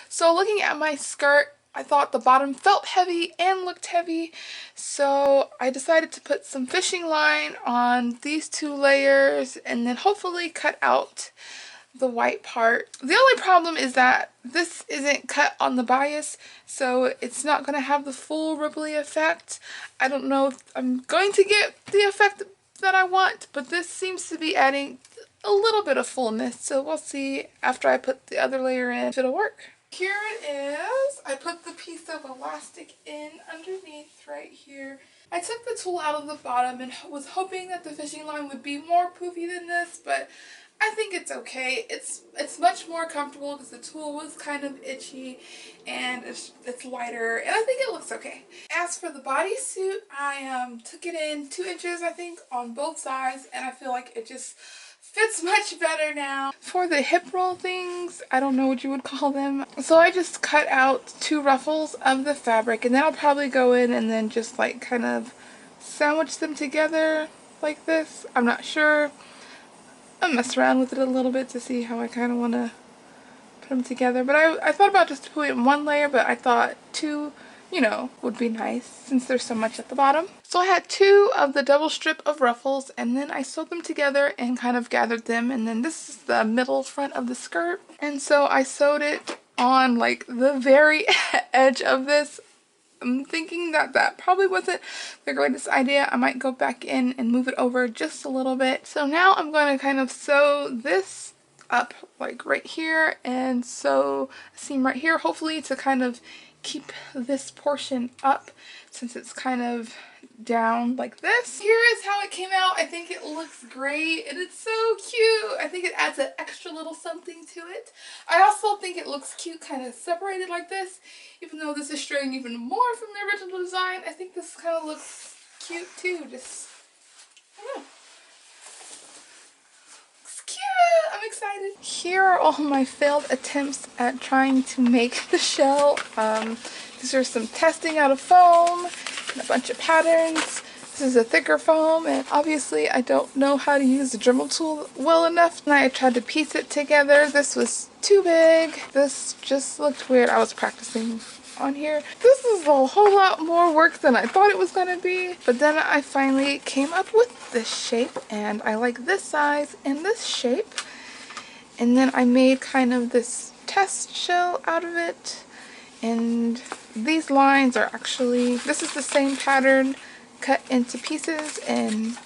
So looking at my skirt, I thought the bottom felt heavy and looked heavy, so I decided to put some fishing line on these two layers and then hopefully cut out the white part. The only problem is that this isn't cut on the bias, so it's not going to have the full ripply effect. I don't know if I'm going to get the effect that I want, but this seems to be adding a little bit of fullness, so we'll see after I put the other layer in if it'll work. Here it is. I put the piece of elastic in underneath right here. I took the tulle out of the bottom and was hoping that the fishing line would be more poofy than this, but I think it's okay. It's much more comfortable because the tulle was kind of itchy and it's lighter, and I think it looks okay. As for the bodysuit, I took it in 2 inches I think on both sides, and I feel like it just fits much better now. For the hip roll things, I don't know what you would call them. So I just cut out 2 ruffles of the fabric, and then I'll probably go in and then just like kind of sandwich them together like this. I'm not sure. I'll mess around with it a little bit to see how I kind of want to put them together. But I thought about just putting it in 1 layer, but I thought 2, you know, would be nice since there's so much at the bottom. So I had 2 of the double strip of ruffles, and then I sewed them together and kind of gathered them, and then this is the middle front of the skirt. And so I sewed it on like the very edge of this. I'm thinking that that probably wasn't the greatest idea. I might go back in and move it over just a little bit. So now I'm going to kind of sew this up like right here and sew a seam right here, hopefully to kind of keep this portion up since it's kind of down like this. Here is how it came out. I think it looks great and it's so cute. I think it adds an extra little something to it. I also think it looks cute kind of separated like this, even though this is straying even more from the original design. I think this kind of looks cute too. Just, I don't know. Looks cute. I'm excited. Here are all my failed attempts at trying to make the shell. These are some testing out of foam and a bunch of patterns. This is a thicker foam, and obviously I don't know how to use the Dremel tool well enough. And I tried to piece it together. This was too big. This just looked weird. I was practicing on here. This is a whole lot more work than I thought it was going to be. But then I finally came up with this shape, and I like this size and this shape. And then I made kind of this test shell out of it. And these lines are actually, this is the same pattern cut into pieces, and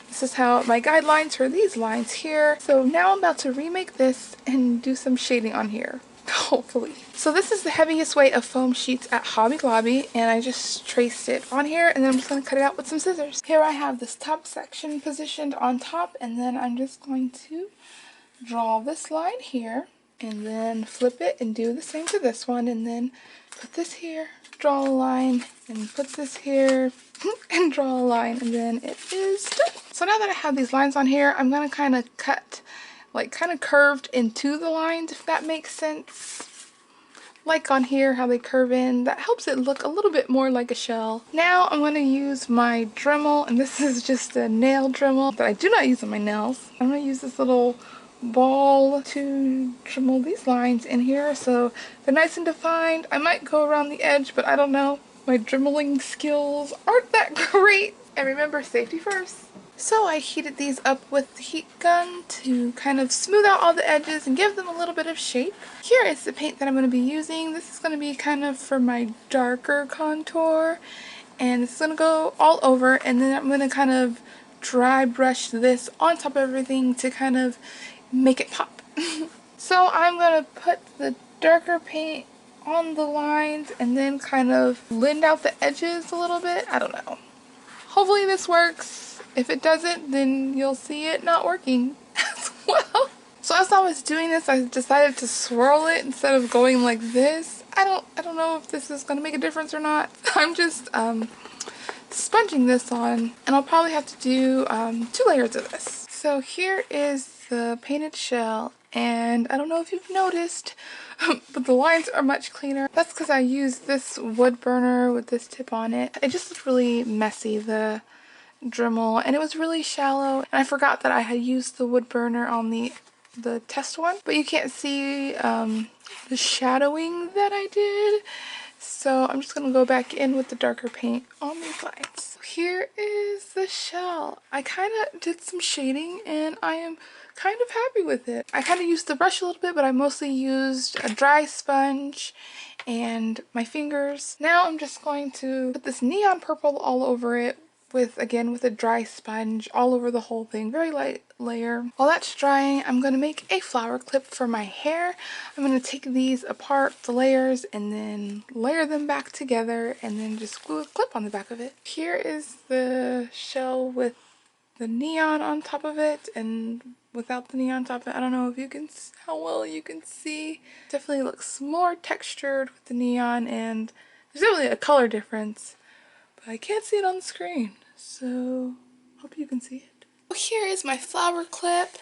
this is how my guidelines for these lines here. So now I'm about to remake this and do some shading on here, hopefully. So this is the heaviest weight of foam sheets at Hobby Lobby, and I just traced it on here, and then I'm just going to cut it out with some scissors. Here I have this top section positioned on top, and then I'm just going to draw this line here and then flip it and do the same to this one, and then put this here, draw a line, and put this here and draw a line, and then it is done. So now that I have these lines on here, I'm going to kind of cut like kind of curved into the lines, if that makes sense. Like on here, how they curve in. That helps it look a little bit more like a shell. Now I'm going to use my Dremel, and this is just a nail Dremel that I do not use on my nails. I'm going to use this little ball to Dremel these lines in here so they're nice and defined. I might go around the edge, but I don't know. My dremeling skills aren't that great. And remember, safety first. So I heated these up with the heat gun to kind of smooth out all the edges and give them a little bit of shape. Here is the paint that I'm going to be using. This is going to be kind of for my darker contour, and it's going to go all over, and then I'm going to kind of dry brush this on top of everything to kind of make it pop. So I'm going to put the darker paint on the lines and then kind of blend out the edges a little bit. I don't know. Hopefully this works. If it doesn't, then you'll see it not working as well. So as I was doing this, I decided to swirl it instead of going like this. I don't know if this is going to make a difference or not. I'm just sponging this on, and I'll probably have to do 2 layers of this. So here is the painted shell, and I don't know if you've noticed, but the lines are much cleaner. That's because I used this wood burner with this tip on it. It just looked really messy, the Dremel, and it was really shallow, and I forgot that I had used the wood burner on the the test one, but you can't see the shadowing that I did. So I'm just gonna go back in with the darker paint on these lines. Here is the shell. I kind of did some shading and I am kind of happy with it. I kind of used the brush a little bit, but I mostly used a dry sponge and my fingers. Now I'm just going to put this neon purple all over it with a dry sponge all over the whole thing, very light layer. While that's drying, I'm going to make a flower clip for my hair. I'm going to take these apart, the layers, and then layer them back together and then just glue a clip on the back of it. Here is the shell with the neon on top of it and without the neon on top of it. I don't know if you can how well you can see. Definitely looks more textured with the neon, and there's definitely a color difference, but I can't see it on the screen, so hope you can see it. Here is my flower clip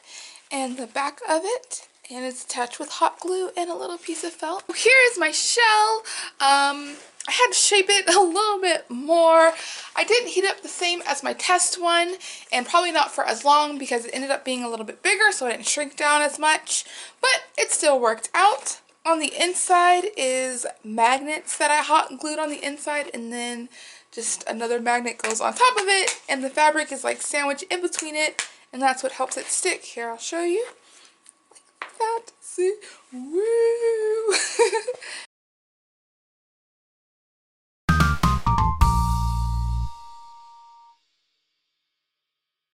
and the back of it, and it's attached with hot glue and a little piece of felt. Here is my shell. I had to shape it a little bit more. I didn't heat up the same as my test one, and probably not for as long because it ended up being a little bit bigger, so it didn't shrink down as much, but it still worked out. On the inside is magnets that I hot glued on the inside, and then just another magnet goes on top of it, and the fabric is like sandwiched in between it, and that's what helps it stick. Here, I'll show you. Like that. See?